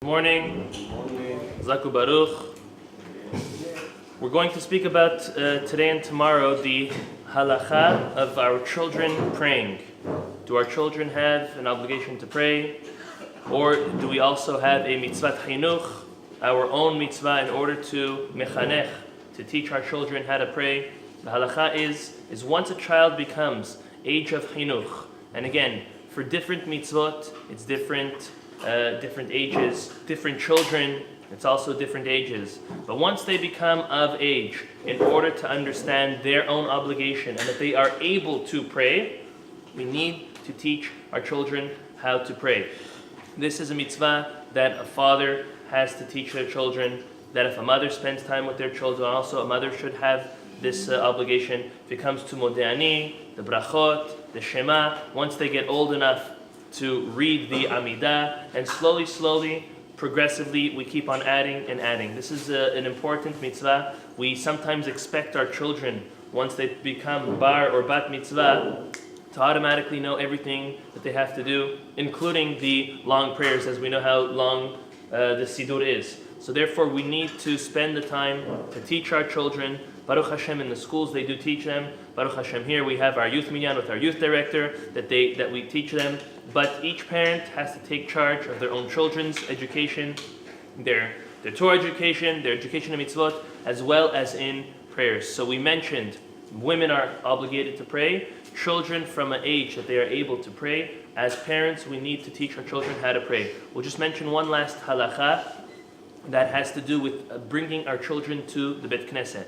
Good morning. Zaku Baruch. We're going to speak about today and tomorrow the Halacha of our children praying. Do our children have an obligation to pray? Or do we also have a mitzvah chinuch, our own mitzvah, in order to mechanech, to teach our children how to pray? The halacha is once a child becomes age of chinuch, and again, for different mitzvot, it's different ages, different children, it's also different ages. But once they become of age, in order to understand their own obligation and that they are able to pray, we need to teach our children how to pray. This is a mitzvah that a father has to teach their children, that if a mother spends time with their children, also a mother should have this obligation. If it comes to Modeh, the Brachot, the Shema, once they get old enough to read the Amidah, and slowly, progressively, we keep on adding and adding. This is an important mitzvah. We sometimes expect our children, once they become bar or bat mitzvah, to automatically know everything that they have to do, including the long prayers, as we know how long the Siddur is. So therefore, we need to spend the time to teach our children. Baruch Hashem, in the schools they do teach them. Baruch Hashem, here we have our youth minyan with our youth director that we teach them. But each parent has to take charge of their own children's education, their Torah education, their education in mitzvot, as well as in prayers. So we mentioned women are obligated to pray. Children from an age that they are able to pray. As parents, we need to teach our children how to pray. We'll just mention one last halacha that has to do with bringing our children to the Bet Knesset.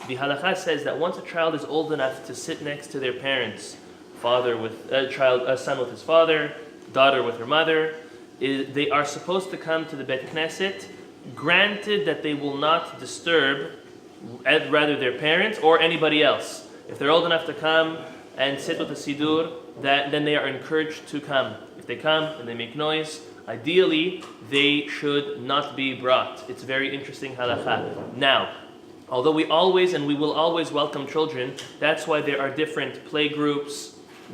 The halacha says that once a child is old enough to sit next to their parents, a son with his father, daughter with her mother, they are supposed to come to the Bet Knesset, granted that they will not disturb rather their parents or anybody else. If they're old enough to come and sit with the Siddur, then they are encouraged to come. If they come and they make noise, ideally they should not be brought. It's a very interesting halacha. Now, although we always and we will always welcome children, that's why there are different play groups,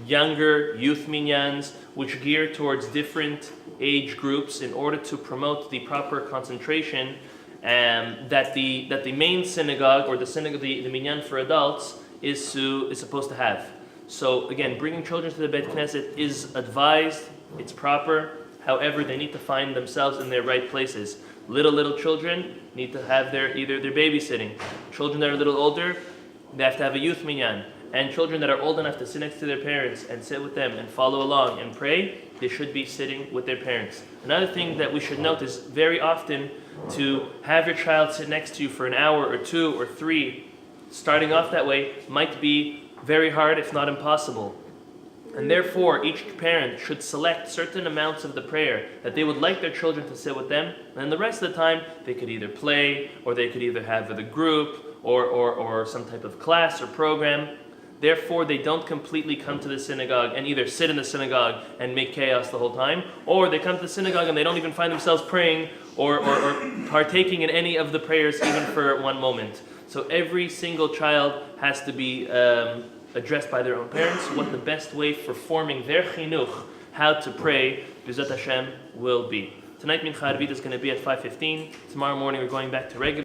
younger youth minyans, which gear towards different age groups in order to promote the proper concentration that the main synagogue or the synagogue, the minyan for adults, is supposed to have. So again, bringing children to the Bet Knesset is advised, it's proper. However, they need to find themselves in their right places. Little children need to have either their babysitting. Children that are a little older, they have to have a youth minyan. And children that are old enough to sit next to their parents and sit with them and follow along and pray, they should be sitting with their parents. Another thing that we should note is very often to have your child sit next to you for an hour or two or three, starting off that way, might be very hard, if not impossible. And therefore, each parent should select certain amounts of the prayer that they would like their children to sit with them, and the rest of the time, they could either play, or they could either have with a group, or some type of class or program. Therefore, they don't completely come to the synagogue and either sit in the synagogue and make chaos the whole time, or they come to the synagogue and they don't even find themselves praying or partaking in any of the prayers even for one moment. So every single child has to be addressed by their own parents, what the best way for forming their chinuch, how to pray, B'ezrat Hashem, will be. Tonight, Mincha Arvit is going to be at 5:15. Tomorrow morning, we're going back to regular.